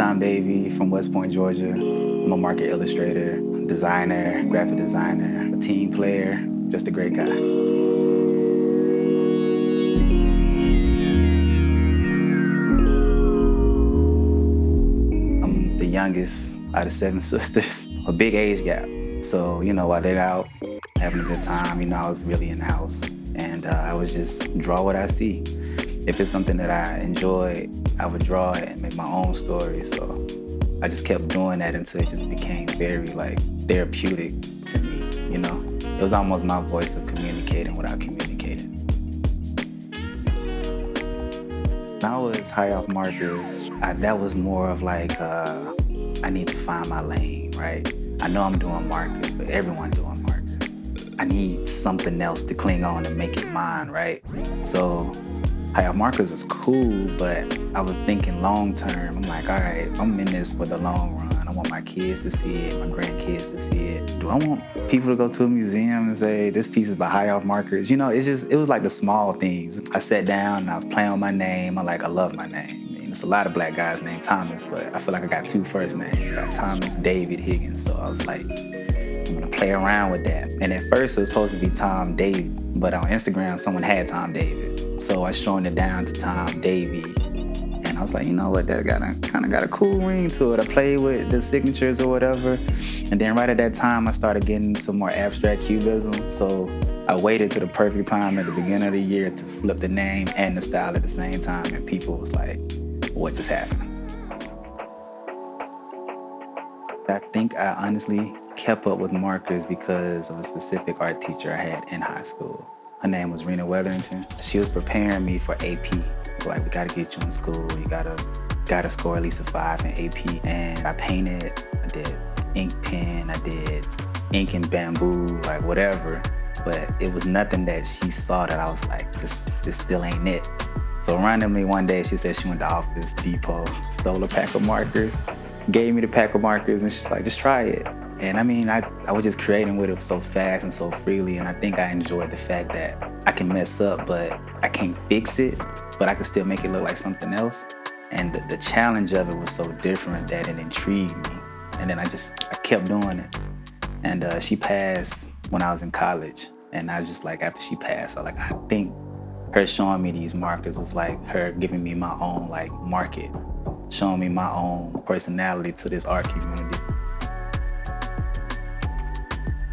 Tom Davii from West Point, Georgia. I'm a market illustrator, designer, graphic designer, a team player, just a great guy. I'm the youngest out of 7 sisters, a big age gap. So, while they're out having a good time, I was really in the house. And I would just draw what I see. If it's something that I enjoy, I would draw it and make my own story. So I just kept doing that until it just became very therapeutic to me, It was almost my voice of communicating without communicating. When I was HighOffMarkers, that was more of I need to find my lane, right? I know I'm doing markers, but everyone's doing markers. I need something else to cling on and make it mine, right? So HighOffMarkers was cool, but I was thinking long term. I'm like, all right, I'm in this for the long run. I want my kids to see it, my grandkids to see it. Do I want people to go to a museum and say, this piece is by HighOffMarkers? It was like the small things. I sat down and I was playing with my name. I love my name. There's a lot of black guys named Thomas, but I feel like I got 2 first names. I got Thomas David Higgins. So I was like, I'm gonna play around with that. And at first it was supposed to be Tom Davii, but on Instagram, someone had Tom David. So I shortened it down to Tom Davii. And I was like, you know what, that kind of got a cool ring to it. I played with the signatures or whatever. And then right at that time, I started getting some more abstract cubism. So I waited to the perfect time at the beginning of the year to flip the name and the style at the same time. And people was like, what just happened? I think I honestly kept up with markers because of a specific art teacher I had in high school. Her name was Rena Weatherington. She was preparing me for AP. We gotta get you in school. You gotta score at least a 5 in AP. And I painted, I did ink pen, I did ink and bamboo, whatever. But it was nothing that she saw that I was like, this still ain't it. So randomly one day she said she went to Office Depot, stole a pack of markers, gave me the pack of markers, and she's like, just try it. And I was just creating with it so fast and so freely, and I think I enjoyed the fact that I can mess up, but I can't fix it, but I can still make it look like something else. And the challenge of it was so different that it intrigued me. And then I kept doing it. And she passed when I was in college. And I just after she passed, I think her showing me these markers was like her giving me my own market, showing me my own personality to this art community.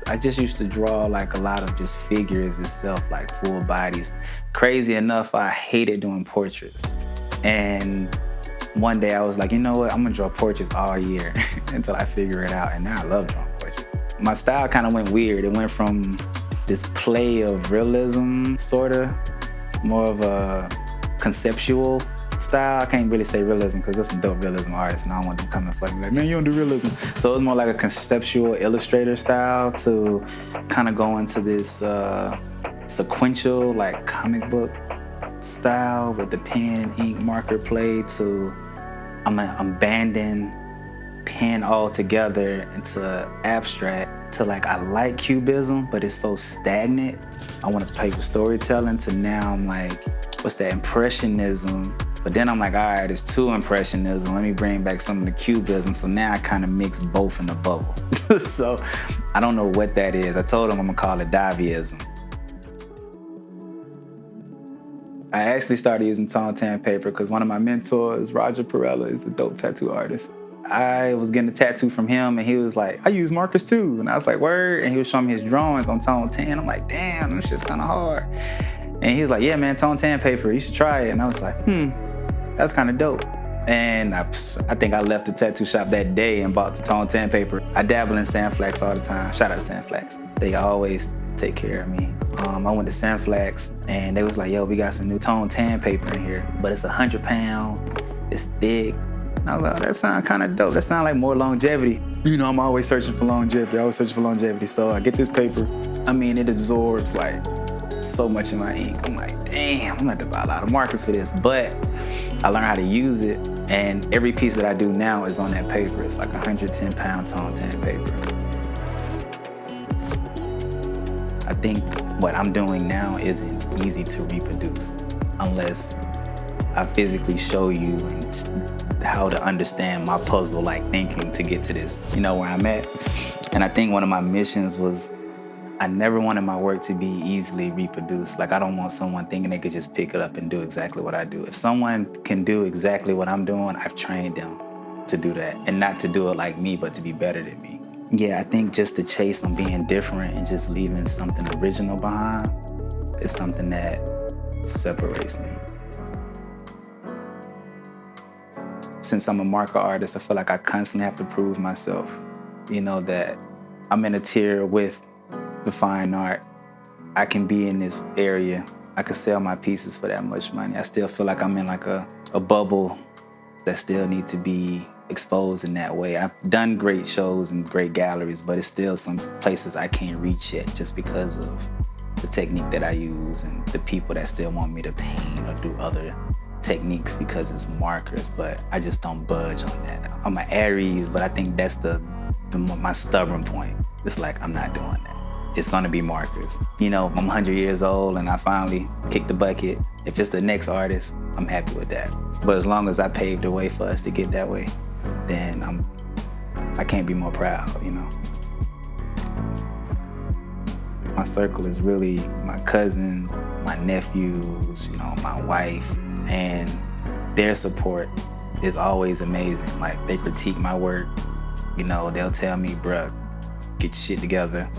I just used to draw a lot of just figures itself, full bodies. Crazy enough, I hated doing portraits. And one day I was like, you know what, I'm gonna draw portraits all year until I figure it out. And now I love drawing portraits. My style kind of went weird. It went from this play of realism, sorta, more of a conceptual style. I can't really say realism because there's some dope realism artists and I don't want them coming for me like, man, you don't do realism. So it was more like a conceptual illustrator style to kind of go into this sequential comic book style with the pen, ink, marker play to I'm banding pen all together into abstract to I like cubism, but it's so stagnant. I want to play with storytelling to now I'm what's that, impressionism? But then I'm all right, it's too impressionism. Let me bring back some of the cubism. So now I kind of mix both in the bubble. So I don't know what that is. I told him I'm gonna call it Davii-ism. I actually started using tone tan paper because one of my mentors, Roger Perella, is a dope tattoo artist. I was getting a tattoo from him and he was like, I use markers too. And I was like, word. And he was showing me his drawings on tone tan. I'm like, damn, this shit's kind of hard. And he was like, yeah, man, tone tan paper, you should try it. And I was like, that's kind of dope. And I think I left the tattoo shop that day and bought the tone tan paper. I dabble in Sandflax all the time. Shout out to Sandflax. They always take care of me. I went to Sandflax and they was like, yo, we got some new tone tan paper in here, but it's 100 pound, it's thick. And I was like, oh, that sounds kind of dope. That sounds like more longevity. I'm always searching for longevity. So I get this paper. It absorbs so much in my ink. I'm like, damn, I'm gonna have to buy a lot of markers for this. But I learned how to use it. And every piece that I do now is on that paper. It's 110 pound tone tan paper. I think what I'm doing now isn't easy to reproduce unless I physically show you and how to understand my puzzle-like thinking to get to this, where I'm at. And I think one of my missions was I never wanted my work to be easily reproduced. Like, I don't want someone thinking they could just pick it up and do exactly what I do. If someone can do exactly what I'm doing, I've trained them to do that, and not to do it like me, but to be better than me. Yeah, I think just the chase on being different and just leaving something original behind is something that separates me. Since I'm a marker artist, I feel like I constantly have to prove myself, that I'm in a tier with the fine art. I can be in this area. I could sell my pieces for that much money. I still feel like I'm in like a bubble that still need to be exposed in that way. I've done great shows and great galleries, but it's still some places I can't reach yet just because of the technique that I use and the people that still want me to paint or do other techniques because it's markers, but I just don't budge on that. I'm an Aries, but I think that's my stubborn point. It's like, I'm not doing that. It's gonna be markers. I'm 100 years old and I finally kicked the bucket. If it's the next artist, I'm happy with that. But as long as I paved the way for us to get that way, then I can't be more proud, My circle is really my cousins, my nephews, my wife, and their support is always amazing. Like, they critique my work, they'll tell me, bruh, get your shit together.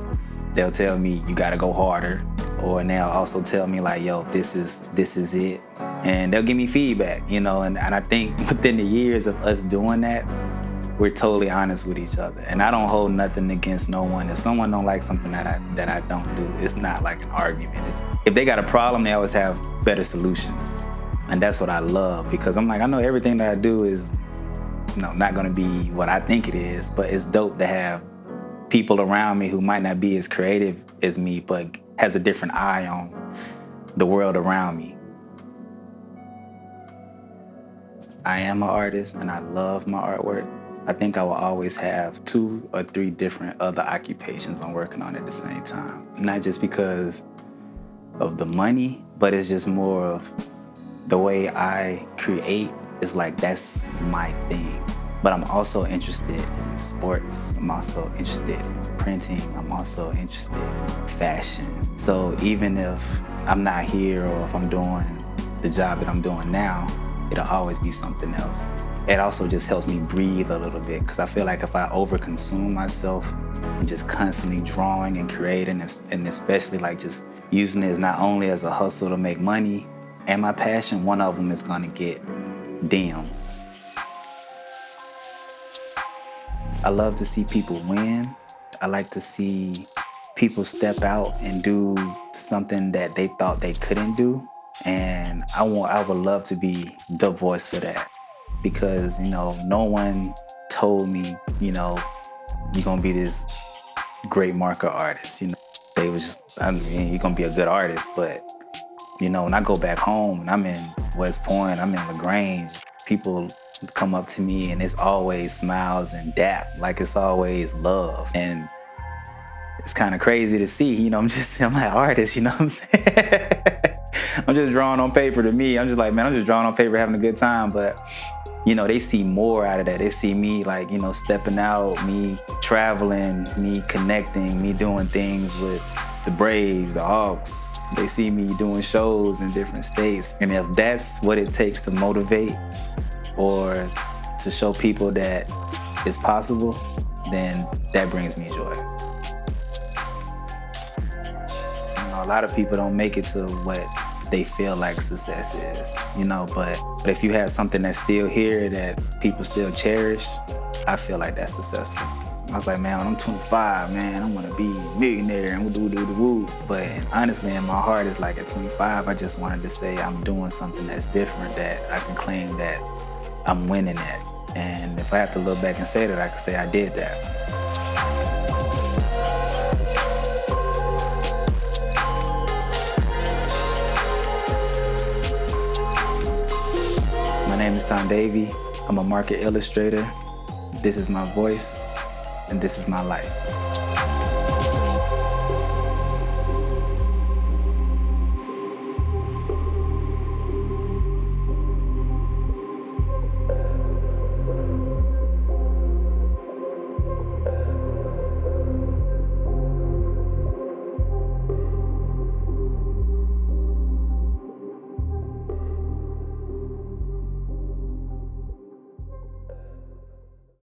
They'll tell me, you gotta go harder. Or they'll also tell me like, yo, this is it. And they'll give me feedback, and I think within the years of us doing that, we're totally honest with each other. And I don't hold nothing against no one. If someone don't like something that I don't do, it's not like an argument. If they got a problem, they always have better solutions. And that's what I love, because I'm like, I know everything that I do is not gonna be what I think it is, but it's dope to have people around me who might not be as creative as me, but has a different eye on the world around me. I am an artist and I love my artwork. I think I will always have 2 or 3 different other occupations I'm working on at the same time. Not just because of the money, but it's just more of the way I create is like, that's my thing. But I'm also interested in sports. I'm also interested in printing. I'm also interested in fashion. So even if I'm not here or if I'm doing the job that I'm doing now, it'll always be something else. It also just helps me breathe a little bit, because I feel like if I overconsume myself and just constantly drawing and creating, and especially like just using it as not only as a hustle to make money and my passion, one of them is gonna get dim. I love to see people win. I like to see people step out and do something that they thought they couldn't do. And I would love to be the voice for that, because, no one told me, you're gonna be this great marker artist. They was just, you're gonna be a good artist. But, when I go back home and I'm in West Point, I'm in LaGrange, people come up to me and it's always smiles and dap, like it's always love. And it's kind of crazy to see, I'm like artist, what I'm saying? I'm just drawing on paper. To me, I'm just like, man, I'm just drawing on paper, having a good time. But, they see more out of that. They see me like, stepping out, me traveling, me connecting, me doing things with the Braves, the Hawks. They see me doing shows in different states. And if that's what it takes to motivate or to show people that it's possible, then that brings me joy. A lot of people don't make it to what they feel like success is, but if you have something that's still here that people still cherish, I feel like that's successful. I was like, man, when I'm 25, man, I'm gonna be a millionaire and woo. But honestly, in my heart, it's like at 25, I just wanted to say I'm doing something that's different, that I can claim that I'm winning at. And if I have to look back and say that, I can say I did that. My name is Tom Davii. I'm a market illustrator. This is my voice, and this is my life.